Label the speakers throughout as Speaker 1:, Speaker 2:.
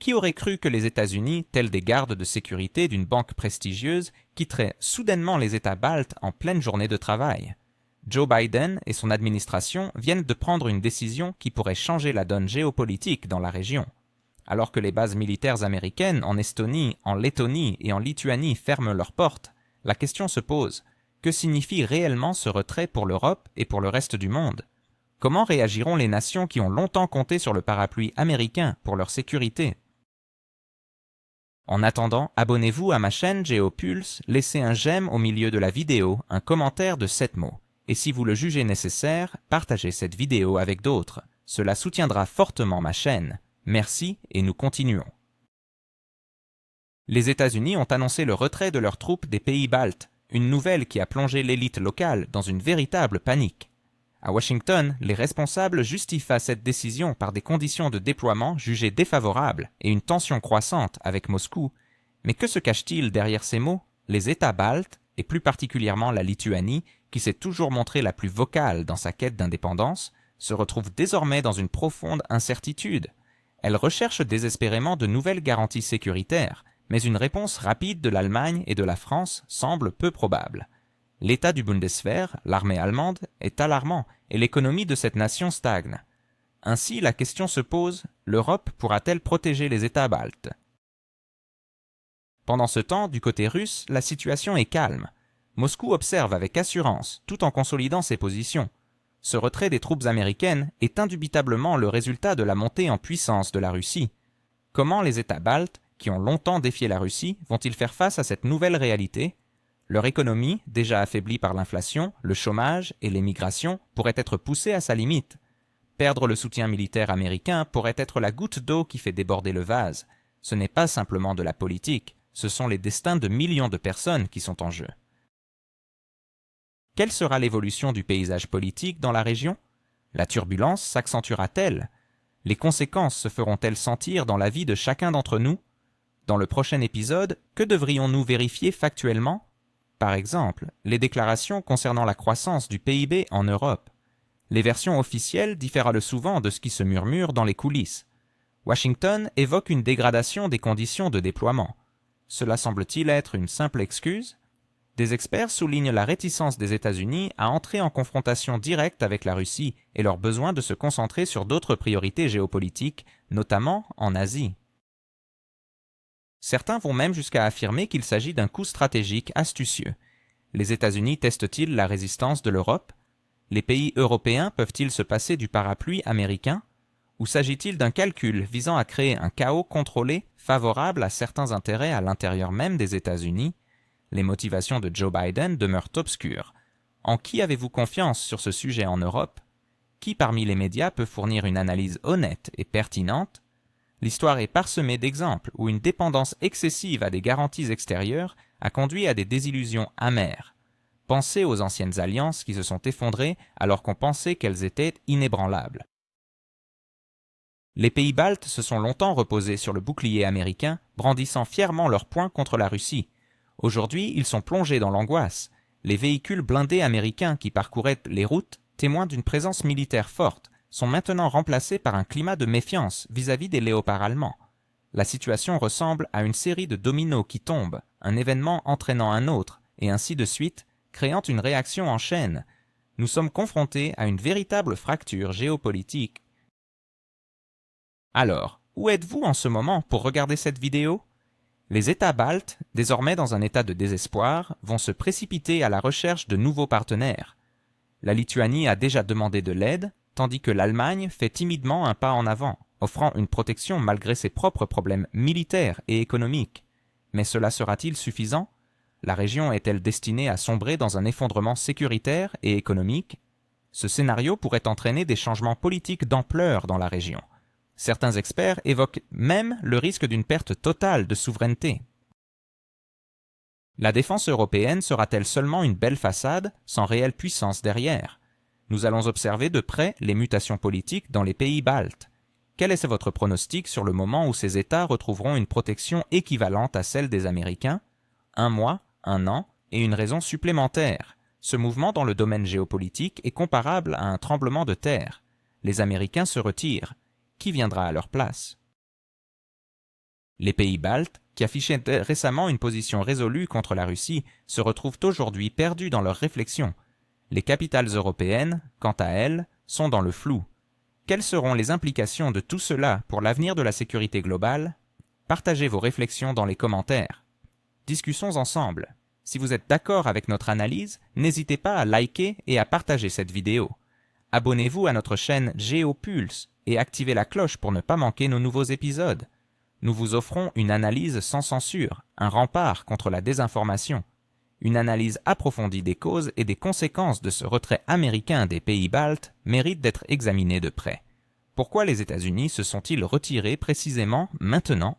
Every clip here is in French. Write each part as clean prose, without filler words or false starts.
Speaker 1: Qui aurait cru que les États-Unis, tels des gardes de sécurité d'une banque prestigieuse, quitteraient soudainement les États baltes en pleine journée de travail? Joe Biden et son administration viennent de prendre une décision qui pourrait changer la donne géopolitique dans la région. Alors que les bases militaires américaines en Estonie, en Lettonie et en Lituanie ferment leurs portes, la question se pose: que signifie réellement ce retrait pour l'Europe et pour le reste du monde? Comment réagiront les nations qui ont longtemps compté sur le parapluie américain pour leur sécurité? En attendant, abonnez-vous à ma chaîne GeoPulse, laissez un j'aime au milieu de la vidéo, un commentaire de 7 mots. Et si vous le jugez nécessaire, partagez cette vidéo avec d'autres. Cela soutiendra fortement ma chaîne. Merci et nous continuons. Les États-Unis ont annoncé le retrait de leurs troupes des pays baltes, une nouvelle qui a plongé l'élite locale dans une véritable panique. À Washington, les responsables justifient cette décision par des conditions de déploiement jugées défavorables et une tension croissante avec Moscou. Mais que se cache-t-il derrière ces mots? Les États baltes, et plus particulièrement la Lituanie, qui s'est toujours montrée la plus vocale dans sa quête d'indépendance, se retrouvent désormais dans une profonde incertitude. Elle recherche désespérément de nouvelles garanties sécuritaires, mais une réponse rapide de l'Allemagne et de la France semble peu probable. L'état du Bundeswehr, l'armée allemande, est alarmant et l'économie de cette nation stagne. Ainsi, la question se pose: l'Europe pourra-t-elle protéger les États baltes? Pendant ce temps, du côté russe, la situation est calme. Moscou observe avec assurance, tout en consolidant ses positions. Ce retrait des troupes américaines est indubitablement le résultat de la montée en puissance de la Russie. Comment les États baltes, qui ont longtemps défié la Russie, vont-ils faire face à cette nouvelle réalité? Leur économie, déjà affaiblie par l'inflation, le chômage et l'émigration, pourrait être poussée à sa limite. Perdre le soutien militaire américain pourrait être la goutte d'eau qui fait déborder le vase. Ce n'est pas simplement de la politique, ce sont les destins de millions de personnes qui sont en jeu. Quelle sera l'évolution du paysage politique dans la région? La turbulence s'accentuera-t-elle? Les conséquences se feront-elles sentir dans la vie de chacun d'entre nous? Dans le prochain épisode, que devrions-nous vérifier factuellement? Par exemple, les déclarations concernant la croissance du PIB en Europe. Les versions officielles diffèrent souvent de ce qui se murmure dans les coulisses. Washington évoque une dégradation des conditions de déploiement. Cela semble-t-il être une simple excuse? Des experts soulignent la réticence des États-Unis à entrer en confrontation directe avec la Russie et leur besoin de se concentrer sur d'autres priorités géopolitiques, notamment en Asie. Certains vont même jusqu'à affirmer qu'il s'agit d'un coup stratégique astucieux. Les États-Unis testent-ils la résistance de l'Europe? Les pays européens peuvent-ils se passer du parapluie américain? Ou s'agit-il d'un calcul visant à créer un chaos contrôlé favorable à certains intérêts à l'intérieur même des États-Unis? Les motivations de Joe Biden demeurent obscures. En qui avez-vous confiance sur ce sujet en Europe? Qui parmi les médias peut fournir une analyse honnête et pertinente? L'histoire est parsemée d'exemples où une dépendance excessive à des garanties extérieures a conduit à des désillusions amères. Pensez aux anciennes alliances qui se sont effondrées alors qu'on pensait qu'elles étaient inébranlables. Les pays baltes se sont longtemps reposés sur le bouclier américain, brandissant fièrement leur poing contre la Russie. Aujourd'hui, ils sont plongés dans l'angoisse. Les véhicules blindés américains qui parcouraient les routes, témoins d'une présence militaire forte, sont maintenant remplacés par un climat de méfiance vis-à-vis des léopards allemands. La situation ressemble à une série de dominos qui tombent, un événement entraînant un autre, et ainsi de suite, créant une réaction en chaîne. Nous sommes confrontés à une véritable fracture géopolitique. Alors, où êtes-vous en ce moment pour regarder cette vidéo? Les États baltes, désormais dans un état de désespoir, vont se précipiter à la recherche de nouveaux partenaires. La Lituanie a déjà demandé de l'aide, tandis que l'Allemagne fait timidement un pas en avant, offrant une protection malgré ses propres problèmes militaires et économiques. Mais cela sera-t-il suffisant? La région est-elle destinée à sombrer dans un effondrement sécuritaire et économique? Ce scénario pourrait entraîner des changements politiques d'ampleur dans la région. Certains experts évoquent même le risque d'une perte totale de souveraineté. La défense européenne sera-t-elle seulement une belle façade, sans réelle puissance derrière? Nous allons observer de près les mutations politiques dans les pays baltes. Quel est votre pronostic sur le moment où ces États retrouveront une protection équivalente à celle des Américains? 1 mois, 1 an et une raison supplémentaire. Ce mouvement dans le domaine géopolitique est comparable à un tremblement de terre. Les Américains se retirent. Qui viendra à leur place? Les pays baltes, qui affichaient récemment une position résolue contre la Russie, se retrouvent aujourd'hui perdus dans leurs réflexions. Les capitales européennes, quant à elles, sont dans le flou. Quelles seront les implications de tout cela pour l'avenir de la sécurité globale? Partagez vos réflexions dans les commentaires. Discutons ensemble. Si vous êtes d'accord avec notre analyse, n'hésitez pas à liker et à partager cette vidéo. Abonnez-vous à notre chaîne GeoPulse et activez la cloche pour ne pas manquer nos nouveaux épisodes. Nous vous offrons une analyse sans censure, un rempart contre la désinformation. Une analyse approfondie des causes et des conséquences de ce retrait américain des pays baltes mérite d'être examinée de près. Pourquoi les États-Unis se sont-ils retirés précisément maintenant?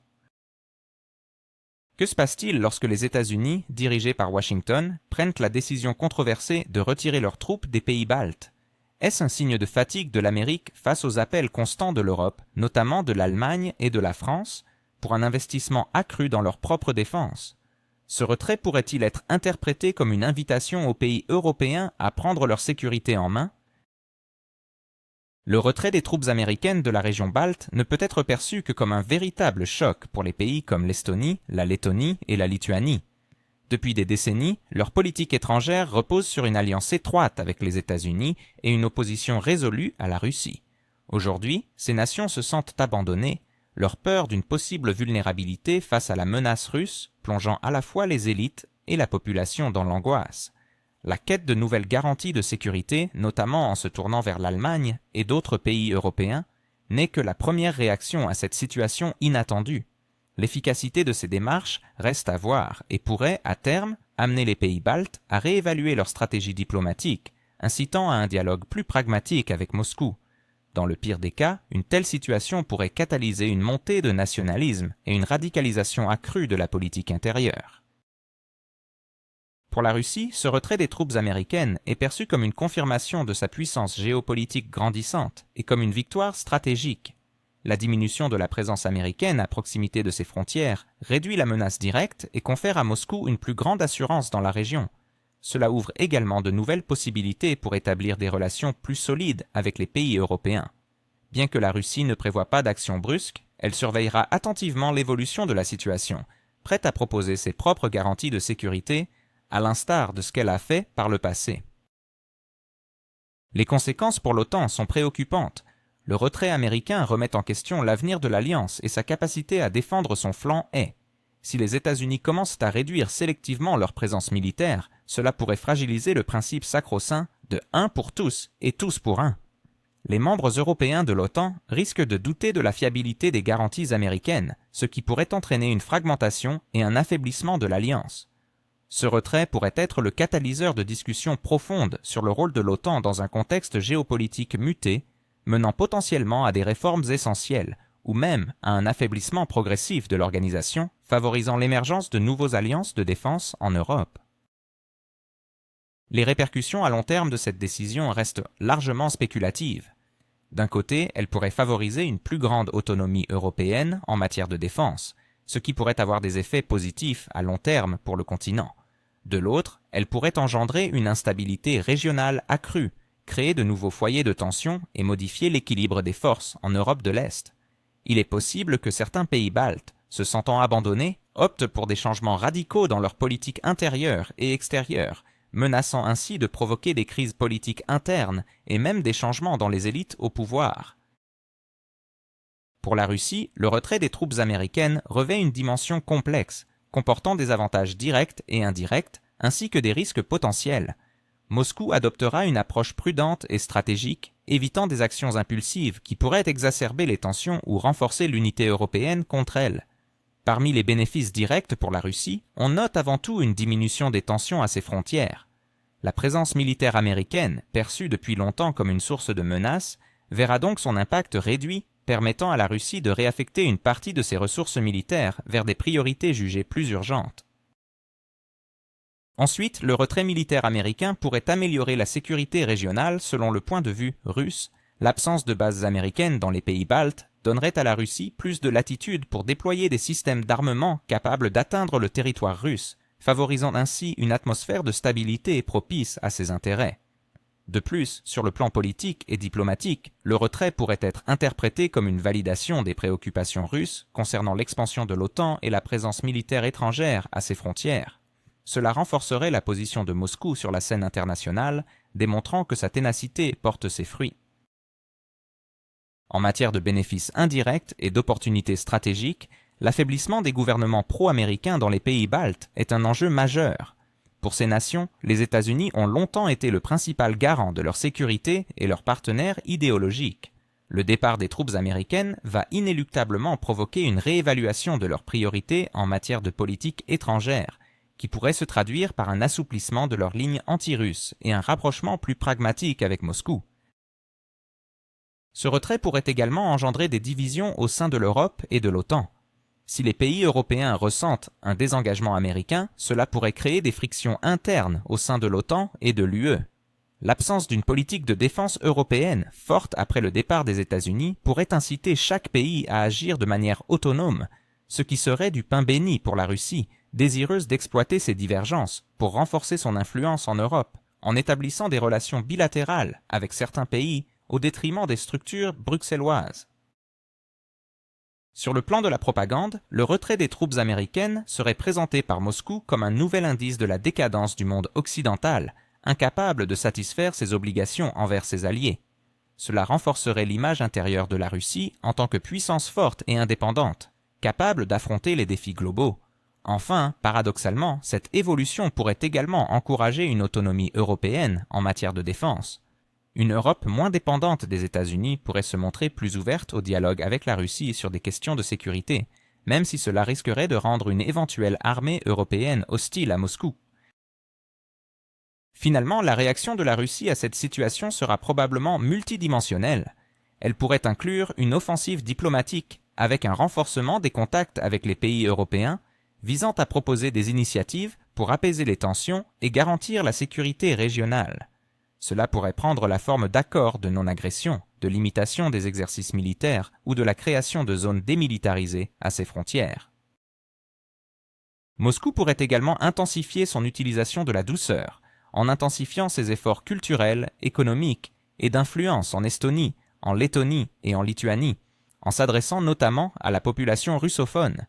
Speaker 1: Que se passe-t-il lorsque les États-Unis, dirigés par Washington, prennent la décision controversée de retirer leurs troupes des pays baltes? Est-ce un signe de fatigue de l'Amérique face aux appels constants de l'Europe, notamment de l'Allemagne et de la France, pour un investissement accru dans leur propre défense? Ce retrait pourrait-il être interprété comme une invitation aux pays européens à prendre leur sécurité en main? Le retrait des troupes américaines de la région balte ne peut être perçu que comme un véritable choc pour les pays comme l'Estonie, la Lettonie et la Lituanie. Depuis des décennies, leur politique étrangère repose sur une alliance étroite avec les États-Unis et une opposition résolue à la Russie. Aujourd'hui, ces nations se sentent abandonnées, leur peur d'une possible vulnérabilité face à la menace russe plongeant à la fois les élites et la population dans l'angoisse. La quête de nouvelles garanties de sécurité, notamment en se tournant vers l'Allemagne et d'autres pays européens, n'est que la première réaction à cette situation inattendue. L'efficacité de ces démarches reste à voir et pourrait, à terme, amener les pays baltes à réévaluer leur stratégie diplomatique, incitant à un dialogue plus pragmatique avec Moscou. Dans le pire des cas, une telle situation pourrait catalyser une montée de nationalisme et une radicalisation accrue de la politique intérieure. Pour la Russie, ce retrait des troupes américaines est perçu comme une confirmation de sa puissance géopolitique grandissante et comme une victoire stratégique. La diminution de la présence américaine à proximité de ses frontières réduit la menace directe et confère à Moscou une plus grande assurance dans la région. Cela ouvre également de nouvelles possibilités pour établir des relations plus solides avec les pays européens. Bien que la Russie ne prévoie pas d'action brusque, elle surveillera attentivement l'évolution de la situation, prête à proposer ses propres garanties de sécurité, à l'instar de ce qu'elle a fait par le passé. Les conséquences pour l'OTAN sont préoccupantes. Le retrait américain remet en question l'avenir de l'Alliance et sa capacité à défendre son flanc est. Si les États-Unis commencent à réduire sélectivement leur présence militaire, cela pourrait fragiliser le principe sacro-saint de « un pour tous et tous pour un ». Les membres européens de l'OTAN risquent de douter de la fiabilité des garanties américaines, ce qui pourrait entraîner une fragmentation et un affaiblissement de l'Alliance. Ce retrait pourrait être le catalyseur de discussions profondes sur le rôle de l'OTAN dans un contexte géopolitique muté, menant potentiellement à des réformes essentielles, ou même à un affaiblissement progressif de l'organisation, favorisant l'émergence de nouvelles alliances de défense en Europe. Les répercussions à long terme de cette décision restent largement spéculatives. D'un côté, elle pourrait favoriser une plus grande autonomie européenne en matière de défense, ce qui pourrait avoir des effets positifs à long terme pour le continent. De l'autre, elle pourrait engendrer une instabilité régionale accrue, créer de nouveaux foyers de tension et modifier l'équilibre des forces en Europe de l'Est. Il est possible que certains pays baltes, se sentant abandonnés, optent pour des changements radicaux dans leur politique intérieure et extérieure, menaçant ainsi de provoquer des crises politiques internes et même des changements dans les élites au pouvoir. Pour la Russie, le retrait des troupes américaines revêt une dimension complexe, comportant des avantages directs et indirects, ainsi que des risques potentiels. Moscou adoptera une approche prudente et stratégique, évitant des actions impulsives qui pourraient exacerber les tensions ou renforcer l'unité européenne contre elles. Parmi les bénéfices directs pour la Russie, on note avant tout une diminution des tensions à ses frontières. La présence militaire américaine, perçue depuis longtemps comme une source de menace, verra donc son impact réduit, permettant à la Russie de réaffecter une partie de ses ressources militaires vers des priorités jugées plus urgentes. Ensuite, le retrait militaire américain pourrait améliorer la sécurité régionale selon le point de vue russe. L'absence de bases américaines dans les pays baltes donnerait à la Russie plus de latitude pour déployer des systèmes d'armement capables d'atteindre le territoire russe, favorisant ainsi une atmosphère de stabilité propice à ses intérêts. De plus, sur le plan politique et diplomatique, le retrait pourrait être interprété comme une validation des préoccupations russes concernant l'expansion de l'OTAN et la présence militaire étrangère à ses frontières. Cela renforcerait la position de Moscou sur la scène internationale, démontrant que sa ténacité porte ses fruits. En matière de bénéfices indirects et d'opportunités stratégiques, l'affaiblissement des gouvernements pro-américains dans les pays baltes est un enjeu majeur. Pour ces nations, les États-Unis ont longtemps été le principal garant de leur sécurité et leur partenaire idéologique. Le départ des troupes américaines va inéluctablement provoquer une réévaluation de leurs priorités en matière de politique étrangère, qui pourrait se traduire par un assouplissement de leur ligne anti-russe et un rapprochement plus pragmatique avec Moscou. Ce retrait pourrait également engendrer des divisions au sein de l'Europe et de l'OTAN. Si les pays européens ressentent un désengagement américain, cela pourrait créer des frictions internes au sein de l'OTAN et de l'UE. L'absence d'une politique de défense européenne forte après le départ des États-Unis pourrait inciter chaque pays à agir de manière autonome, ce qui serait du pain béni pour la Russie, désireuse d'exploiter ces divergences pour renforcer son influence en Europe, en établissant des relations bilatérales avec certains pays au détriment des structures bruxelloises. Sur le plan de la propagande, le retrait des troupes américaines serait présenté par Moscou comme un nouvel indice de la décadence du monde occidental, incapable de satisfaire ses obligations envers ses alliés. Cela renforcerait l'image intérieure de la Russie en tant que puissance forte et indépendante, capable d'affronter les défis globaux. Enfin, paradoxalement, cette évolution pourrait également encourager une autonomie européenne en matière de défense. Une Europe moins dépendante des États-Unis pourrait se montrer plus ouverte au dialogue avec la Russie sur des questions de sécurité, même si cela risquerait de rendre une éventuelle armée européenne hostile à Moscou. Finalement, la réaction de la Russie à cette situation sera probablement multidimensionnelle. Elle pourrait inclure une offensive diplomatique avec un renforcement des contacts avec les pays européens, visant à proposer des initiatives pour apaiser les tensions et garantir la sécurité régionale. Cela pourrait prendre la forme d'accords de non-agression, de limitation des exercices militaires ou de la création de zones démilitarisées à ses frontières. Moscou pourrait également intensifier son utilisation de la douceur, en intensifiant ses efforts culturels, économiques et d'influence en Estonie, en Lettonie et en Lituanie, en s'adressant notamment à la population russophone.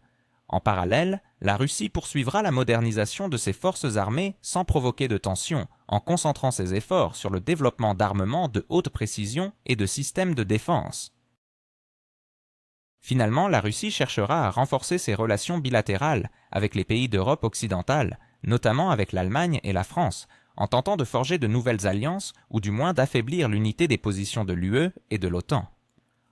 Speaker 1: En parallèle, la Russie poursuivra la modernisation de ses forces armées sans provoquer de tensions, en concentrant ses efforts sur le développement d'armements de haute précision et de systèmes de défense. Finalement, la Russie cherchera à renforcer ses relations bilatérales avec les pays d'Europe occidentale, notamment avec l'Allemagne et la France, en tentant de forger de nouvelles alliances ou du moins d'affaiblir l'unité des positions de l'UE et de l'OTAN.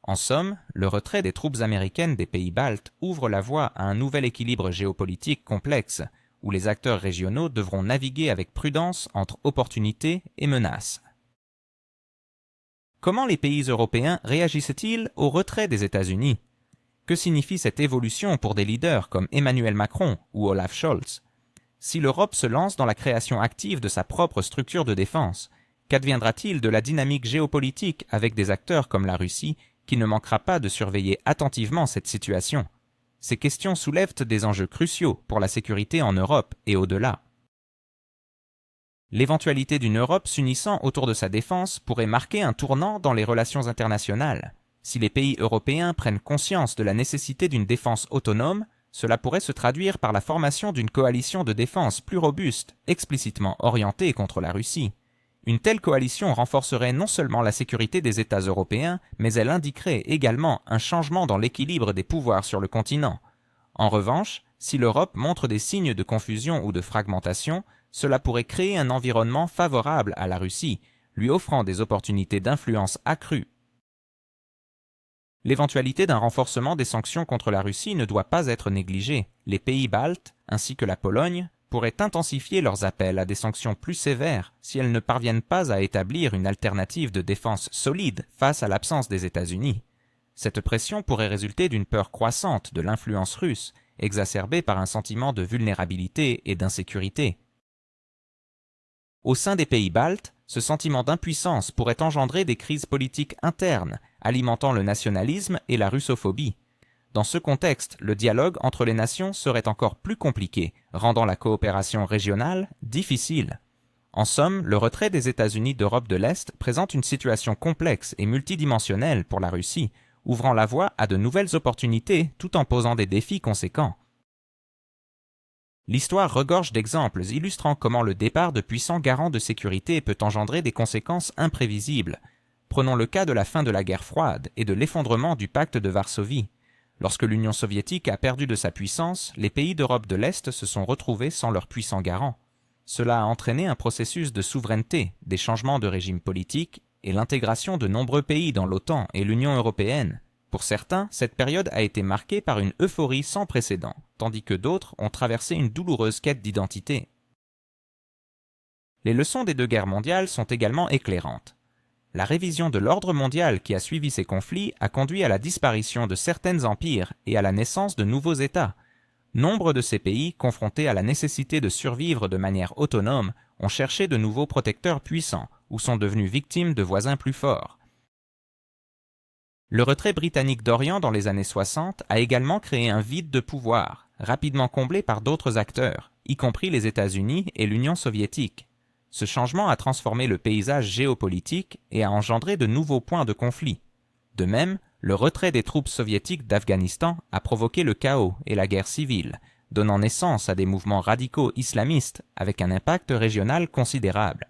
Speaker 1: En somme, le retrait des troupes américaines des pays baltes ouvre la voie à un nouvel équilibre géopolitique complexe, où les acteurs régionaux devront naviguer avec prudence entre opportunités et menaces. Comment les pays européens réagissent-ils au retrait des États-Unis? Que signifie cette évolution pour des leaders comme Emmanuel Macron ou Olaf Scholz? Si l'Europe se lance dans la création active de sa propre structure de défense, qu'adviendra-t-il de la dynamique géopolitique avec des acteurs comme la Russie qui ne manquera pas de surveiller attentivement cette situation? Ces questions soulèvent des enjeux cruciaux pour la sécurité en Europe et au-delà. L'éventualité d'une Europe s'unissant autour de sa défense pourrait marquer un tournant dans les relations internationales. Si les pays européens prennent conscience de la nécessité d'une défense autonome, cela pourrait se traduire par la formation d'une coalition de défense plus robuste, explicitement orientée contre la Russie. Une telle coalition renforcerait non seulement la sécurité des États européens, mais elle indiquerait également un changement dans l'équilibre des pouvoirs sur le continent. En revanche, si l'Europe montre des signes de confusion ou de fragmentation, cela pourrait créer un environnement favorable à la Russie, lui offrant des opportunités d'influence accrues. L'éventualité d'un renforcement des sanctions contre la Russie ne doit pas être négligée. Les pays baltes, ainsi que la Pologne, pourraient intensifier leurs appels à des sanctions plus sévères si elles ne parviennent pas à établir une alternative de défense solide face à l'absence des États-Unis. Cette pression pourrait résulter d'une peur croissante de l'influence russe, exacerbée par un sentiment de vulnérabilité et d'insécurité. Au sein des pays baltes, ce sentiment d'impuissance pourrait engendrer des crises politiques internes, alimentant le nationalisme et la russophobie. Dans ce contexte, le dialogue entre les nations serait encore plus compliqué, rendant la coopération régionale difficile. En somme, le retrait des États-Unis d'Europe de l'Est présente une situation complexe et multidimensionnelle pour la Russie, ouvrant la voie à de nouvelles opportunités tout en posant des défis conséquents. L'histoire regorge d'exemples illustrant comment le départ de puissants garants de sécurité peut engendrer des conséquences imprévisibles. Prenons le cas de la fin de la guerre froide et de l'effondrement du pacte de Varsovie. Lorsque l'Union soviétique a perdu de sa puissance, les pays d'Europe de l'Est se sont retrouvés sans leurs puissants garants. Cela a entraîné un processus de souveraineté, des changements de régime politique et l'intégration de nombreux pays dans l'OTAN et l'Union européenne. Pour certains, cette période a été marquée par une euphorie sans précédent, tandis que d'autres ont traversé une douloureuse quête d'identité. Les leçons des deux guerres mondiales sont également éclairantes. La révision de l'ordre mondial qui a suivi ces conflits a conduit à la disparition de certains empires et à la naissance de nouveaux États. Nombre de ces pays, confrontés à la nécessité de survivre de manière autonome, ont cherché de nouveaux protecteurs puissants ou sont devenus victimes de voisins plus forts. Le retrait britannique d'Orient dans les années 60 a également créé un vide de pouvoir, rapidement comblé par d'autres acteurs, y compris les États-Unis et l'Union soviétique. Ce changement a transformé le paysage géopolitique et a engendré de nouveaux points de conflit. De même, le retrait des troupes soviétiques d'Afghanistan a provoqué le chaos et la guerre civile, donnant naissance à des mouvements radicaux islamistes avec un impact régional considérable.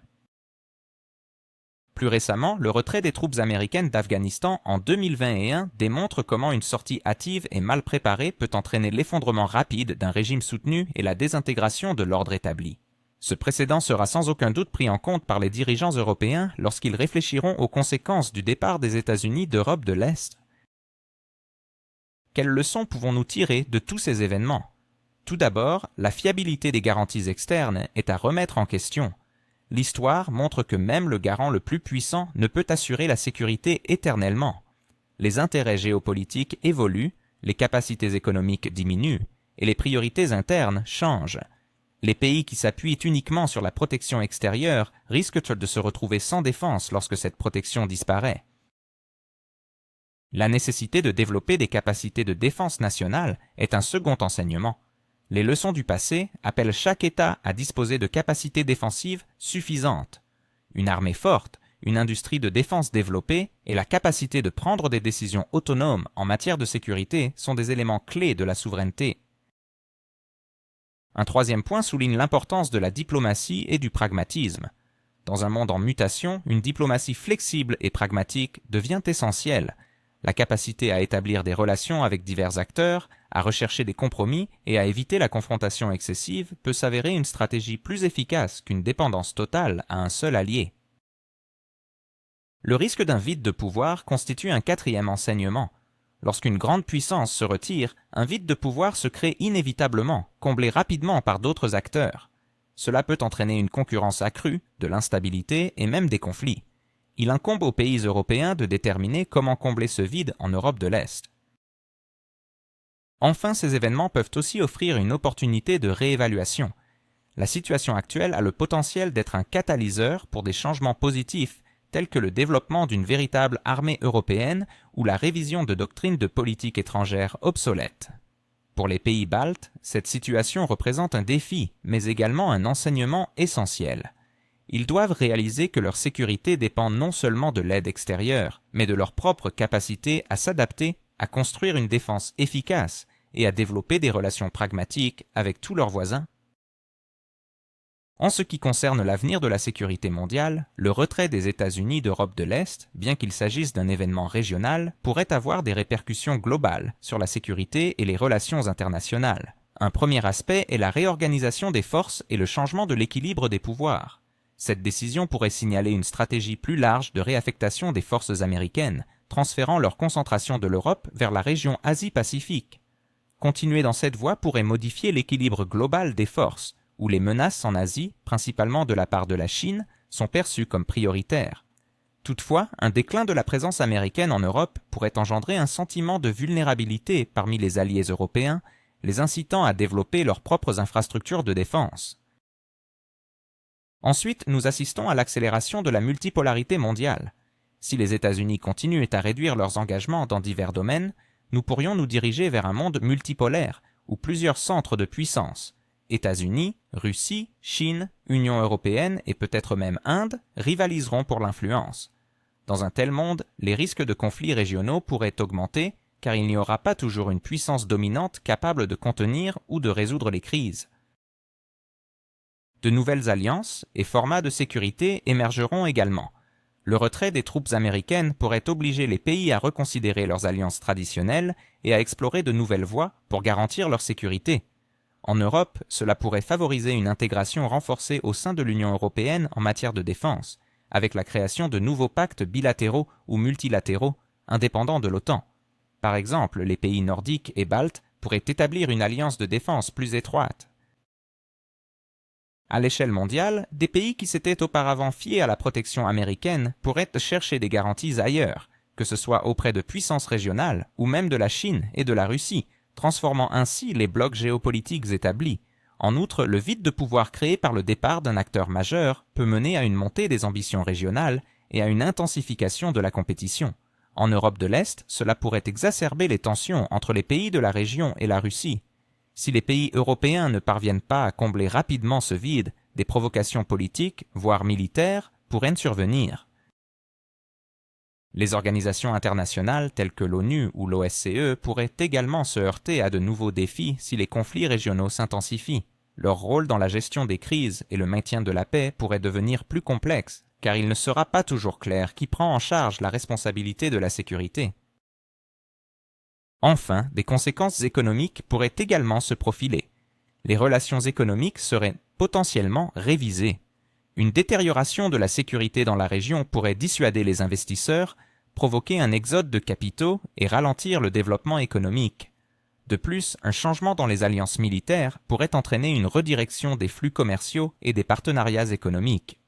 Speaker 1: Plus récemment, le retrait des troupes américaines d'Afghanistan en 2021 démontre comment une sortie hâtive et mal préparée peut entraîner l'effondrement rapide d'un régime soutenu et la désintégration de l'ordre établi. Ce précédent sera sans aucun doute pris en compte par les dirigeants européens lorsqu'ils réfléchiront aux conséquences du départ des États-Unis d'Europe de l'Est. Quelles leçons pouvons-nous tirer de tous ces événements? Tout d'abord, la fiabilité des garanties externes est à remettre en question. L'histoire montre que même le garant le plus puissant ne peut assurer la sécurité éternellement. Les intérêts géopolitiques évoluent, les capacités économiques diminuent, et les priorités internes changent. Les pays qui s'appuient uniquement sur la protection extérieure risquent de se retrouver sans défense lorsque cette protection disparaît. La nécessité de développer des capacités de défense nationale est un second enseignement. Les leçons du passé appellent chaque État à disposer de capacités défensives suffisantes. Une armée forte, une industrie de défense développée et la capacité de prendre des décisions autonomes en matière de sécurité sont des éléments clés de la souveraineté. Un troisième point souligne l'importance de la diplomatie et du pragmatisme. Dans un monde en mutation, une diplomatie flexible et pragmatique devient essentielle. La capacité à établir des relations avec divers acteurs, à rechercher des compromis et à éviter la confrontation excessive peut s'avérer une stratégie plus efficace qu'une dépendance totale à un seul allié. Le risque d'un vide de pouvoir constitue un quatrième enseignement. Lorsqu'une grande puissance se retire, un vide de pouvoir se crée inévitablement, comblé rapidement par d'autres acteurs. Cela peut entraîner une concurrence accrue, de l'instabilité et même des conflits. Il incombe aux pays européens de déterminer comment combler ce vide en Europe de l'Est. Enfin, ces événements peuvent aussi offrir une opportunité de réévaluation. La situation actuelle a le potentiel d'être un catalyseur pour des changements positifs tels que le développement d'une véritable armée européenne ou la révision de doctrines de politique étrangère obsolètes. Pour les pays baltes, cette situation représente un défi, mais également un enseignement essentiel. Ils doivent réaliser que leur sécurité dépend non seulement de l'aide extérieure, mais de leur propre capacité à s'adapter, à construire une défense efficace et à développer des relations pragmatiques avec tous leurs voisins. En ce qui concerne l'avenir de la sécurité mondiale, le retrait des États-Unis d'Europe de l'Est, bien qu'il s'agisse d'un événement régional, pourrait avoir des répercussions globales sur la sécurité et les relations internationales. Un premier aspect est la réorganisation des forces et le changement de l'équilibre des pouvoirs. Cette décision pourrait signaler une stratégie plus large de réaffectation des forces américaines, transférant leur concentration de l'Europe vers la région Asie-Pacifique. Continuer dans cette voie pourrait modifier l'équilibre global des forces, où les menaces en Asie, principalement de la part de la Chine, sont perçues comme prioritaires. Toutefois, un déclin de la présence américaine en Europe pourrait engendrer un sentiment de vulnérabilité parmi les alliés européens, les incitant à développer leurs propres infrastructures de défense. Ensuite, nous assistons à l'accélération de la multipolarité mondiale. Si les États-Unis continuent à réduire leurs engagements dans divers domaines, nous pourrions nous diriger vers un monde multipolaire, où plusieurs centres de puissance, États-Unis, Russie, Chine, Union européenne et peut-être même Inde rivaliseront pour l'influence. Dans un tel monde, les risques de conflits régionaux pourraient augmenter car il n'y aura pas toujours une puissance dominante capable de contenir ou de résoudre les crises. De nouvelles alliances et formats de sécurité émergeront également. Le retrait des troupes américaines pourrait obliger les pays à reconsidérer leurs alliances traditionnelles et à explorer de nouvelles voies pour garantir leur sécurité. En Europe, cela pourrait favoriser une intégration renforcée au sein de l'Union européenne en matière de défense, avec la création de nouveaux pactes bilatéraux ou multilatéraux, indépendants de l'OTAN. Par exemple, les pays nordiques et baltes pourraient établir une alliance de défense plus étroite. À l'échelle mondiale, des pays qui s'étaient auparavant fiés à la protection américaine pourraient chercher des garanties ailleurs, que ce soit auprès de puissances régionales ou même de la Chine et de la Russie, transformant ainsi les blocs géopolitiques établis. En outre, le vide de pouvoir créé par le départ d'un acteur majeur peut mener à une montée des ambitions régionales et à une intensification de la compétition. En Europe de l'Est, cela pourrait exacerber les tensions entre les pays de la région et la Russie. Si les pays européens ne parviennent pas à combler rapidement ce vide, des provocations politiques, voire militaires, pourraient survenir. Les organisations internationales telles que l'ONU ou l'OSCE pourraient également se heurter à de nouveaux défis si les conflits régionaux s'intensifient. Leur rôle dans la gestion des crises et le maintien de la paix pourrait devenir plus complexe, car il ne sera pas toujours clair qui prend en charge la responsabilité de la sécurité. Enfin, des conséquences économiques pourraient également se profiler. Les relations économiques seraient potentiellement révisées. Une détérioration de la sécurité dans la région pourrait dissuader les investisseurs, provoquer un exode de capitaux et ralentir le développement économique. De plus, un changement dans les alliances militaires pourrait entraîner une redirection des flux commerciaux et des partenariats économiques.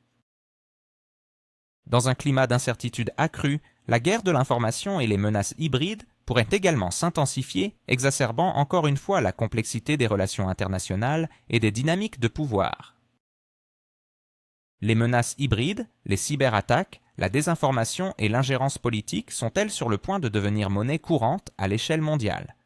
Speaker 1: Dans un climat d'incertitude accrue, la guerre de l'information et les menaces hybrides pourraient également s'intensifier, exacerbant encore une fois la complexité des relations internationales et des dynamiques de pouvoir. Les menaces hybrides, les cyberattaques, la désinformation et l'ingérence politique sont-elles sur le point de devenir monnaie courante à l'échelle mondiale?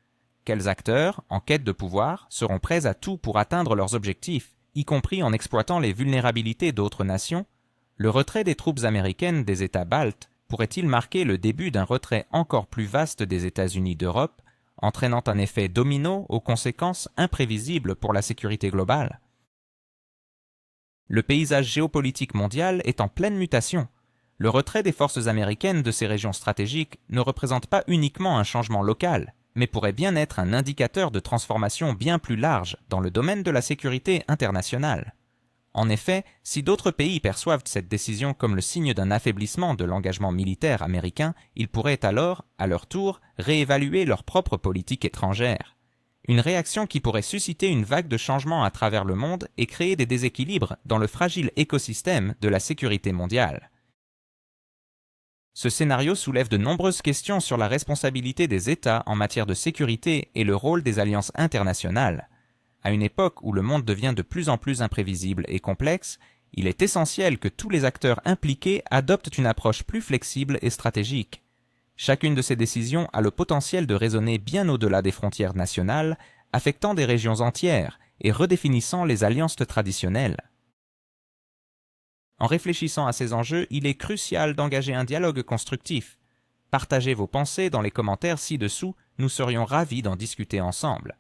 Speaker 1: Quels acteurs, en quête de pouvoir, seront prêts à tout pour atteindre leurs objectifs, y compris en exploitant les vulnérabilités d'autres nations? Le retrait des troupes américaines des États baltes pourrait-il marquer le début d'un retrait encore plus vaste des États-Unis d'Europe, entraînant un effet domino aux conséquences imprévisibles pour la sécurité globale? Le paysage géopolitique mondial est en pleine mutation. Le retrait des forces américaines de ces régions stratégiques ne représente pas uniquement un changement local, mais pourrait bien être un indicateur de transformation bien plus large dans le domaine de la sécurité internationale. En effet, si d'autres pays perçoivent cette décision comme le signe d'un affaiblissement de l'engagement militaire américain, ils pourraient alors, à leur tour, réévaluer leur propre politique étrangère. Une réaction qui pourrait susciter une vague de changements à travers le monde et créer des déséquilibres dans le fragile écosystème de la sécurité mondiale. Ce scénario soulève de nombreuses questions sur la responsabilité des États en matière de sécurité et le rôle des alliances internationales. À une époque où le monde devient de plus en plus imprévisible et complexe, il est essentiel que tous les acteurs impliqués adoptent une approche plus flexible et stratégique. Chacune de ces décisions a le potentiel de résonner bien au-delà des frontières nationales, affectant des régions entières et redéfinissant les alliances traditionnelles. En réfléchissant à ces enjeux, il est crucial d'engager un dialogue constructif. Partagez vos pensées dans les commentaires ci-dessous, nous serions ravis d'en discuter ensemble.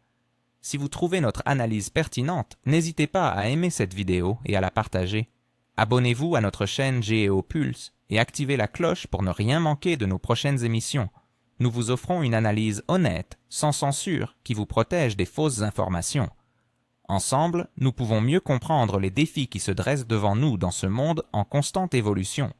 Speaker 1: Si vous trouvez notre analyse pertinente, n'hésitez pas à aimer cette vidéo et à la partager. Abonnez-vous à notre chaîne GeoPulse et activez la cloche pour ne rien manquer de nos prochaines émissions. Nous vous offrons une analyse honnête, sans censure, qui vous protège des fausses informations. Ensemble, nous pouvons mieux comprendre les défis qui se dressent devant nous dans ce monde en constante évolution.